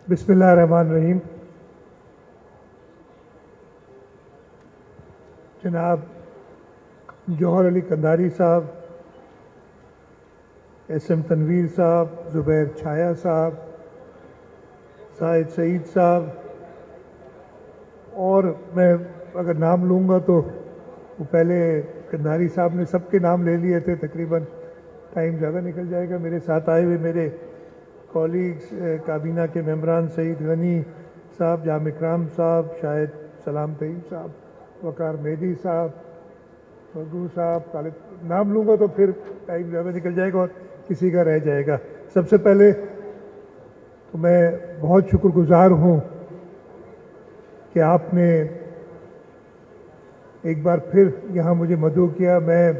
بسم اللہ الرحمن الرحیم. جناب جوہر علی قندھاری صاحب، ایس ایم تنویر صاحب، زبیر چھایا صاحب، زاہد سعید صاحب، اور میں اگر نام لوں گا تو وہ پہلے قندھاری صاحب نے سب کے نام لے لیے تھے، تقریباً ٹائم زیادہ نکل جائے گا. میرے ساتھ آئے ہوئے میرے کولیگز کابینہ کے ممبران سعید غنی صاحب، جام اکرام صاحب، شاہد سلام طیب صاحب، وقار مہدی صاحب، فرگو صاحب، خالد، نام لوں گا تو پھر ٹائم زیادہ نکل جائے گا اور کسی کا رہ جائے گا. سب سے پہلے تو میں بہت شکر گزار ہوں کہ آپ نے ایک بار پھر یہاں مجھے مدعو کیا. میں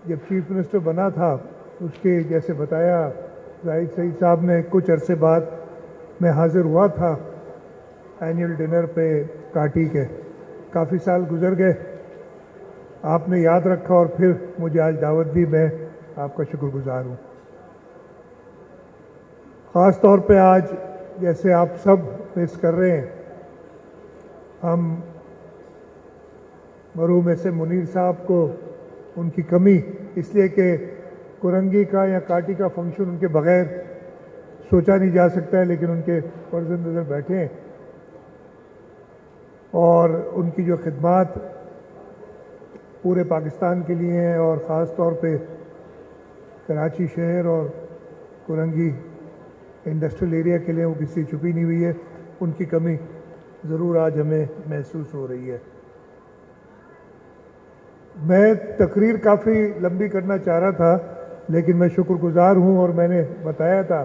جب چیف منسٹر بنا تھا اس کے جیسے بتایا زاہد سعید صاحب نے، کچھ عرصے بعد میں حاضر ہوا تھا اینیول ڈنر پہ کاٹی کے. کافی سال گزر گئے، آپ نے یاد رکھا اور پھر مجھے آج دعوت دی. میں آپ کا شکر گزار ہوں. خاص طور پہ آج جیسے آپ سب مس کر رہے ہیں، ہم مرحوم ایس ایم منیر صاحب کو، ان کی کمی اس لیے کہ کرنگی کا یا کاٹی کا فنکشن ان کے بغیر سوچا نہیں جا سکتا ہے، لیکن ان کے فرض نظر بیٹھے ہیں اور ان کی جو خدمات پورے پاکستان کے لیے ہیں اور خاص طور پہ کراچی شہر اور کرنگی انڈسٹریل ایریا کے لیے وہ کسی چھپی نہیں ہوئی ہے. ان کی کمی ضرور آج ہمیں محسوس ہو رہی ہے. میں تقریر کافی لمبی کرنا چاہ رہا تھا، لیکن میں شکر گزار ہوں اور میں نے بتایا تھا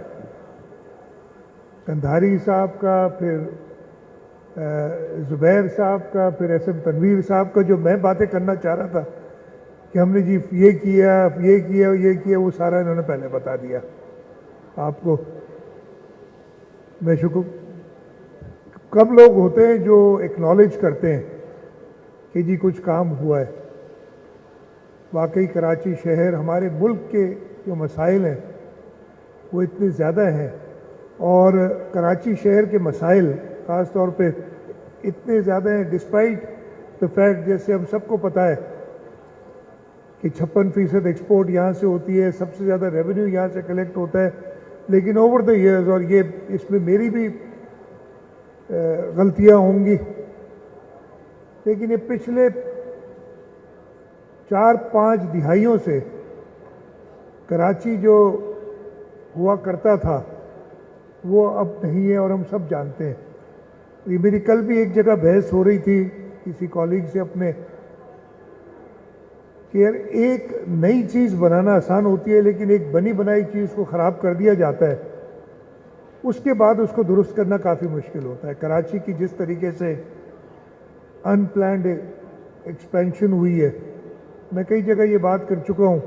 قندھاری صاحب کا، پھر زبیر صاحب کا، پھر ایس ایم تنویر صاحب کا، جو میں باتیں کرنا چاہ رہا تھا کہ ہم نے جی یہ کیا یہ کیا یہ کیا، وہ سارا انہوں نے پہلے بتا دیا آپ کو. میں شکر. کم لوگ ہوتے ہیں جو ایکنالج کرتے ہیں کہ جی کچھ کام ہوا ہے. واقعی کراچی شہر، ہمارے ملک کے جو مسائل ہیں وہ اتنے زیادہ ہیں، اور کراچی شہر کے مسائل خاص طور پہ اتنے زیادہ ہیں ڈسپائٹ دا فیکٹ، جیسے ہم سب کو پتہ ہے کہ 56% ایکسپورٹ یہاں سے ہوتی ہے، سب سے زیادہ ریونیو یہاں سے کلیکٹ ہوتا ہے. لیکن اوور دا ایئرز، اور یہ اس میں میری بھی غلطیاں ہوں گی، لیکن یہ پچھلے 4-5 دہائیوں سے کراچی جو ہوا کرتا تھا وہ اب نہیں ہے، اور ہم سب جانتے ہیں. یہ میری کل بھی ایک جگہ بحث ہو رہی تھی کسی کالیگ سے اپنے کہ یار ایک نئی چیز بنانا آسان ہوتی ہے، لیکن ایک بنی بنائی چیز کو خراب کر دیا جاتا ہے، اس کے بعد اس کو درست کرنا کافی مشکل ہوتا ہے. کراچی کی جس طریقے سے ان پلانڈ ایکسپینشن ہوئی ہے، میں کئی جگہ یہ بات کر چکا ہوں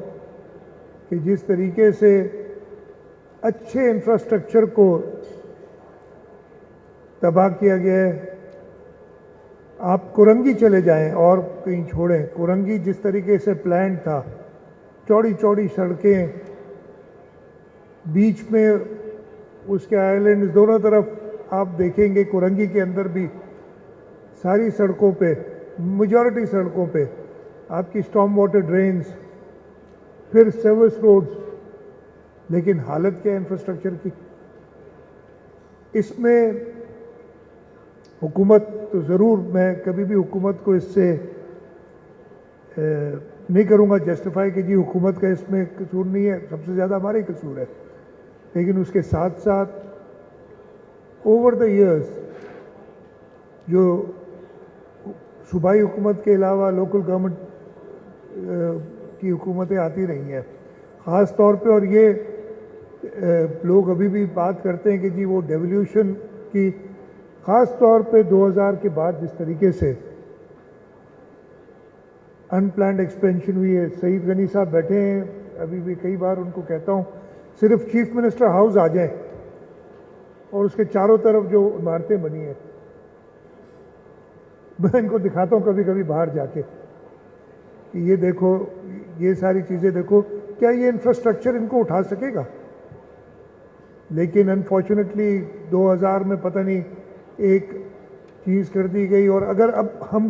کہ جس طریقے سے اچھے انفراسٹرکچر کو تباہ کیا گیا ہے. آپ کرنگی چلے جائیں اور کہیں چھوڑیں، کرنگی جس طریقے سے پلان تھا، چوڑی چوڑی سڑکیں، بیچ میں اس کے آئلینڈز، دونوں طرف آپ دیکھیں گے کرنگی کے اندر بھی ساری سڑکوں پہ، میجورٹی سڑکوں پہ آپ کی اسٹارم واٹر ڈرینز، پھر سروس روڈز. لیکن حالت کیا ہے انفراسٹرکچر کی؟ اس میں حکومت تو ضرور، میں کبھی بھی حکومت کو اس سے نہیں کروں گا جسٹیفائی کہ جی حکومت کا اس میں قصور نہیں ہے، سب سے زیادہ ہمارا ہی قصور ہے. لیکن اس کے ساتھ ساتھ اوور دا ایئرز جو صوبائی حکومت کے علاوہ لوکل گورنمنٹ کی حکومتیں آتی رہی ہیں خاص طور پہ، اور یہ لوگ ابھی بھی بات کرتے ہیں کہ جی وہ ڈیولیوشن کی، خاص طور پہ 2000 کے بعد جس طریقے سے ان پلانڈ ایکسپینشن ہوئی ہے. سعید غنی صاحب بیٹھے ہیں، ابھی بھی کئی بار ان کو کہتا ہوں صرف چیف منسٹر ہاؤس آ جائیں اور اس کے چاروں طرف جو عمارتیں بنی ہیں، میں ان کو دکھاتا ہوں کبھی کبھی باہر جا کے کہ یہ دیکھو، یہ ساری چیزیں دیکھو، کیا یہ انفراسٹرکچر ان کو اٹھا سکے گا؟ لیکن انفارچونیٹلی 2000 میں پتہ نہیں ایک چیز کر دی گئی، اور اگر اب ہم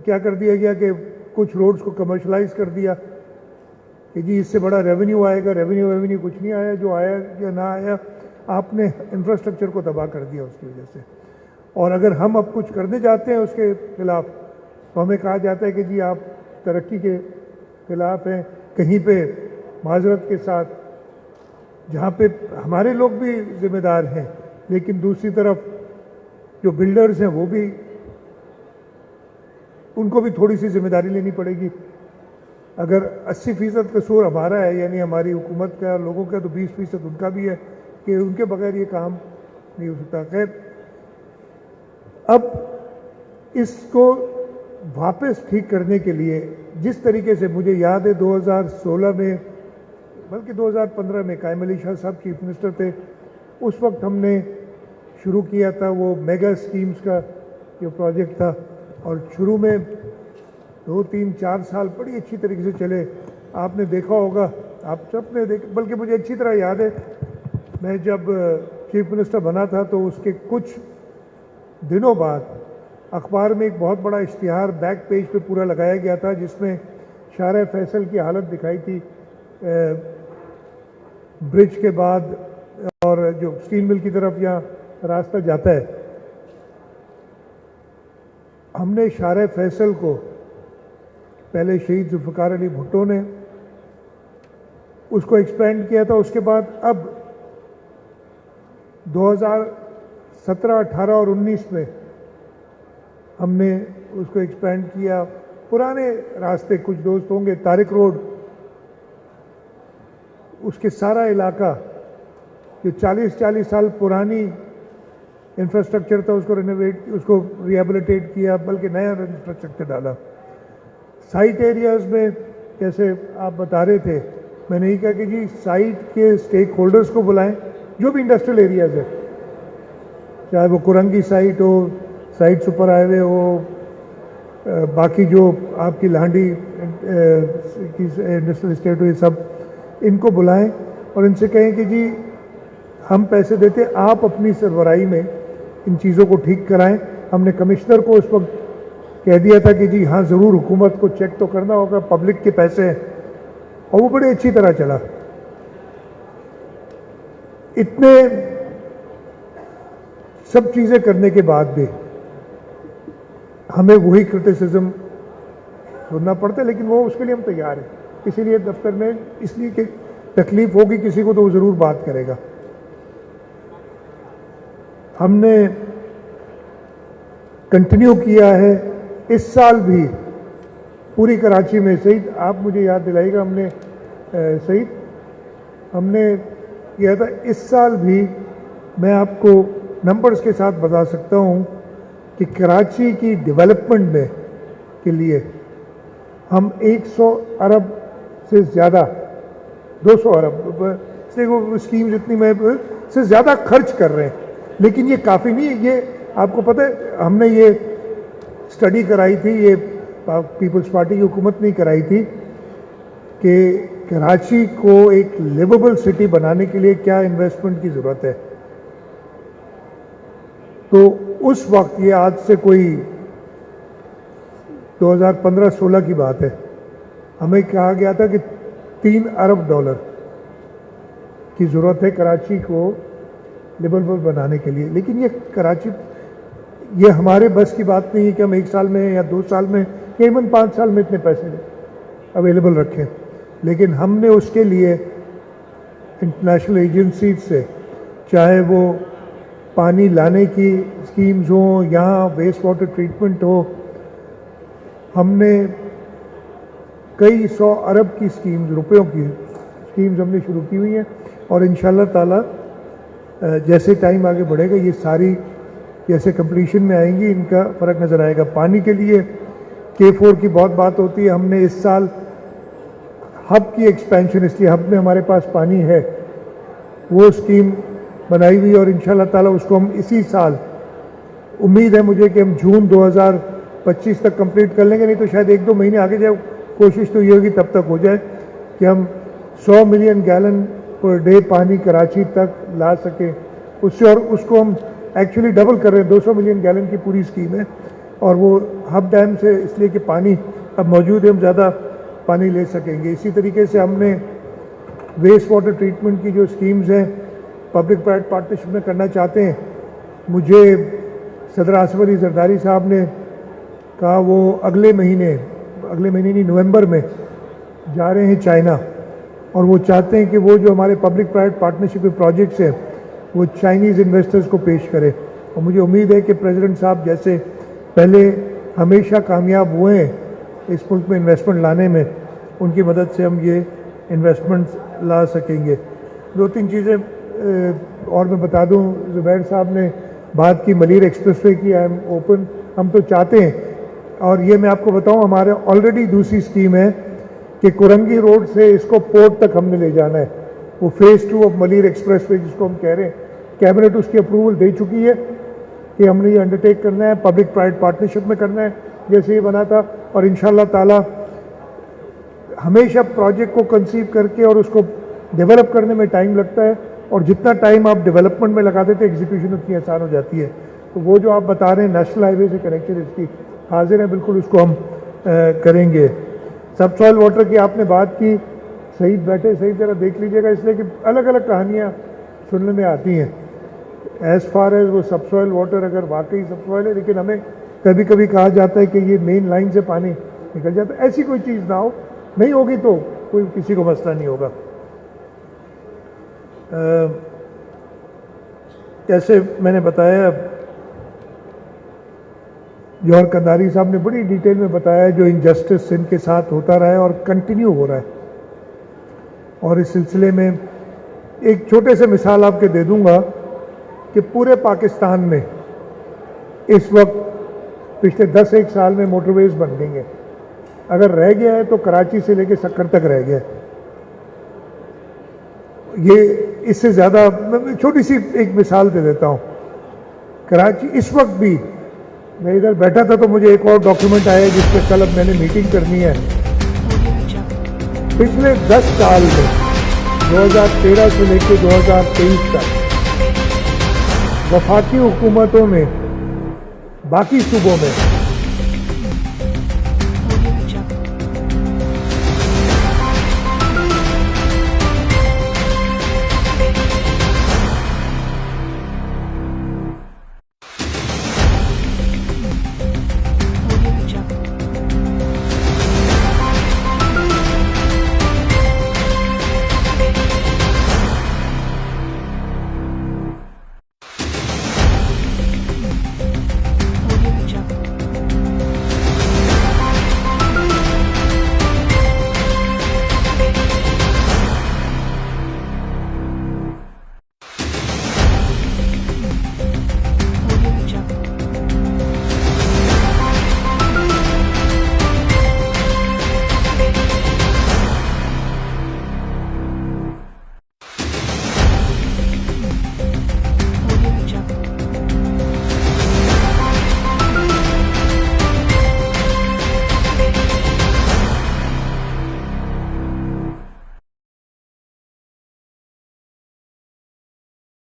کیا کر دیا گیا کہ کچھ روڈز کو کمرشلائز کر دیا کہ جی اس سے بڑا ریونیو آئے گا، ریونیو کچھ نہیں آیا، جو آیا یا نہ آیا آپ نے انفراسٹرکچر کو تباہ کر دیا اس کی وجہ سے۔ اور اگر ہم اب کچھ کرنے جاتے ہیں اس کے خلاف تو ہمیں کہا جاتا ہے کہ جی آپ ترقی کے خلاف ہیں، کہیں پہ معذرت کے ساتھ جہاں پہ ہمارے لوگ بھی ذمہ دار ہیں، لیکن دوسری طرف جو بلڈرز ہیں وہ بھی، ان کو بھی تھوڑی سی ذمہ داری لینی پڑے گی۔ اگر 80% قصور ہمارا ہے، یعنی ہماری حکومت کا، لوگوں کا، تو 20% ان کا بھی ہے کہ ان کے بغیر یہ کام نہیں ہو سکتا۔ خیر، اب اس کو واپس ٹھیک کرنے کے لیے جس طریقے سے مجھے یاد ہے 2016 میں بلکہ 2015 میں قائم علی شاہ صاحب چیف منسٹر تھے، اس وقت ہم نے شروع کیا تھا وہ میگا اسکیمز کا جو پروجیکٹ تھا، اور شروع میں 2 3 4 سال بڑی اچھی طریقے سے چلے۔ آپ نے دیکھا ہوگا، آپ سب نے دیکھا، بلکہ مجھے اچھی طرح یاد ہے میں جب چیف منسٹر بنا تھا تو اس کے کچھ دنوں بعد اخبار میں ایک بہت بڑا اشتہار بیک پیج پہ پورا لگایا گیا تھا جس میں شارع فیصل کی حالت دکھائی تھی، برج کے بعد اور جو اسٹیل مل کی طرف یہاں راستہ جاتا ہے۔ ہم نے شارع فیصل کو پہلے شہید ذوالفقار علی بھٹو نے اس کو ایکسپینڈ کیا تھا، اس کے بعد اب 2017 18 اور 19 میں ہم نے اس کو ایکسپینڈ کیا۔ پرانے راستے کچھ دوست ہوں گے، طارق روڈ، اس کے سارا علاقہ جو 40 سال پرانی انفراسٹرکچر تھا اس کو اس کو ریہیبلیٹیٹ کیا، بلکہ نیا انفراسٹرکچر ڈالا۔ سائٹ ایریاز میں جیسے آپ بتا رہے تھے، میں نے یہ کہا کہ جی سائٹ کے اسٹیک ہولڈرز کو بلائیں، جو بھی انڈسٹریل ایریاز ہے، چاہے وہ کرنگی سائٹ ہو، سائٹ سپر ہائی وے ہو، باقی جو آپ کی لانڈی انڈسٹریل اسٹیٹ ہو، یہ سب ان کو بلائیں اور ان سے کہیں کہ جی ہم پیسے دیتے، آپ اپنی سربراہی میں ان چیزوں کو ٹھیک کرائیں۔ ہم نے کمشنر کو اس وقت کہہ دیا تھا کہ جی ہاں ضرور حکومت کو چیک تو کرنا ہوگا، پبلک کے پیسے ہیں، اور وہ بڑی اچھی طرح چلا۔ اتنے سب چیزیں کرنے کے بعد بھی ہمیں وہی کرٹیسزم سننا پڑتا ہے، لیکن وہ اس کے لیے ہم تیار ہیں۔ اسی لیے دفتر میں اس لیے کہ تکلیف ہوگی کسی کو تو وہ ضرور بات کرے گا۔ ہم نے کنٹینیو کیا ہے اس سال بھی پوری کراچی میں، سعید آپ مجھے یاد دلائے گا، ہم نے کیا تھا اس سال بھی، میں آپ کو نمبرز کے ساتھ بتا سکتا ہوں کہ کراچی کی ڈیولپمنٹ میں کے لیے ہم 100 ارب سے زیادہ، 200 ارب سے اسکیمز اتنی میں سے زیادہ خرچ کر رہے ہیں، لیکن یہ کافی نہیں ہے۔ یہ آپ کو پتہ ہے ہم نے یہ اسٹڈی کرائی تھی، یہ پیپلز پارٹی کی حکومت نے کرائی تھی کہ کراچی کو ایک لیویبل سٹی بنانے کے لیے کیا انویسٹمنٹ کی ضرورت ہے۔ تو اس وقت، یہ آج سے کوئی 2015-16 کی بات ہے، ہمیں کہا گیا تھا کہ $3 ارب کی ضرورت ہے کراچی کو لیویبل بنانے کے لیے۔ لیکن یہ کراچی، یہ ہمارے بس کی بات نہیں ہے کہ ہم 1 سال میں یا 2 سال میں یا ایون 5 سال میں اتنے پیسے اویلیبل رکھیں، لیکن ہم نے اس کے لیے انٹرنیشنل ایجنسیز سے، چاہے وہ پانی لانے کی اسکیمز ہوں، یہاں ویسٹ واٹر ٹریٹمنٹ ہو، ہم نے کئی 100 ارب کی روپیوں کی اسکیمز ہم نے شروع کی ہوئی ہیں، اور انشاءاللہ تعالی جیسے ٹائم آگے بڑھے گا یہ ساری جیسے کمپلیشن میں آئیں گی ان کا فرق نظر آئے گا۔ پانی کے لیے K4 کی بہت بات ہوتی ہے، ہم نے اس سال ہب کی ایکسپینشن، اس لیے ہب میں ہمارے پاس پانی ہے، وہ اسکیم بنائی ہوئی، اور انشاءاللہ تعالی اس کو ہم اسی سال، امید ہے مجھے کہ ہم جون 2025 تک کمپلیٹ کر لیں گے، نہیں تو شاید 1-2 مہینے آگے جائے، کوشش تو یہ ہوگی تب تک ہو جائے کہ ہم 100 ملین گیلن پر ڈے پانی کراچی تک لا سکیں اس سے، اور اس کو ہم ایکچولی ڈبل کر رہے ہیں، 200 ملین گیلن کی پوری اسکیم ہے، اور وہ ہب ڈیم سے اس لیے کہ پانی اب موجود ہے، ہم زیادہ پانی لے سکیں گے۔ اسی طریقے سے ہم نے ویسٹ واٹر ٹریٹمنٹ کی جو اسکیمز ہیں پبلک پرائیویٹ پارٹنرشپ میں کرنا چاہتے ہیں۔ مجھے صدر آصف علی زرداری صاحب نے کہا وہ اگلے مہینے نہیں نومبر میں جا رہے ہیں چائنا، اور وہ چاہتے ہیں کہ وہ جو ہمارے پبلک پرائیویٹ پارٹنرشپ کے پروجیکٹس ہیں وہ چائنیز انویسٹرز کو پیش کرے، اور مجھے امید ہے کہ پریزیڈنٹ صاحب جیسے پہلے ہمیشہ کامیاب ہوئے ہیں اس ملک میں انویسٹمنٹ لانے میں، ان کی مدد سے ہم یہ انویسٹمنٹس لا سکیں گے۔ دو تین چیزیں اور میں بتا دوں، زبیر صاحب نے بات کی ملیر ایکسپریس وے کی، آئی ایم اوپن، ہم تو چاہتے ہیں، اور یہ میں آپ کو بتاؤں ہمارے آلریڈی دوسری اسکیم ہے کہ کرنگی روڈ سے اس کو پورٹ تک ہم نے لے جانا ہے، وہ phase 2 of Malir express way جس کو ہم کہہ رہے ہیں، کیبنٹ اس کی اپروول دے چکی ہے کہ ہم نے یہ انڈرٹیک کرنا ہے، پبلک پرائیویٹ پارٹنرشپ میں کرنا ہے جیسے یہ بنا تھا، اور انشاءاللہ تعالی ہمیشہ پروجیکٹ کو کنسیو کر کے اور اس کو ڈیولپ کرنے میں ٹائم لگتا ہے، اور جتنا ٹائم آپ ڈیولپمنٹ میں لگا دیتے ایگزیکیوشن اتنی آسان ہو جاتی ہے۔ تو وہ جو آپ بتا رہے ہیں نیشنل ہائی وے سے کنیکشن، اس کی حاضر ہیں بالکل، اس کو ہم کریں گے۔ سب سوائل واٹر کی آپ نے بات کی، صحیح بیٹھے صحیح طرح دیکھ لیجیے گا، اس لیے کہ الگ الگ کہانیاں سننے میں آتی ہیں ایز فار ایز وہ سب سوائل واٹر اگر واقعی سب سوائل ہے، لیکن ہمیں کبھی کبھی کہا جاتا ہے کہ یہ مین لائن سے پانی نکل جاتا ہے، ایسی کوئی چیز نہ ہو، نہیں ہوگی تو کوئی کسی کو مسئلہ نہیں ہوگا۔ جیسے میں نے بتایا، جوہر قنداری صاحب نے بڑی ڈیٹیل میں بتایا جو انجسٹس ان کے ساتھ ہوتا رہا ہے اور کنٹینیو ہو رہا ہے، اور اس سلسلے میں ایک چھوٹے سے مثال آپ کے دے دوں گا کہ پورے پاکستان میں اس وقت پچھلے 10-1 سال میں موٹر ویز بن گئی ہیں، اگر رہ گیا ہے تو کراچی سے لے کے سکر تک رہ گیا ہے۔ یہ اس سے زیادہ چھوٹی سی ایک مثال دے دیتا ہوں، کراچی اس وقت بھی، میں ادھر بیٹھا تھا تو مجھے ایک اور ڈاکیومنٹ آیا جس پہ کل اب میں نے میٹنگ کرنی ہے، پچھلے 10 سال میں 2013 سے لے کے 2023 تک وفاقی حکومتوں نے باقی صوبوں میں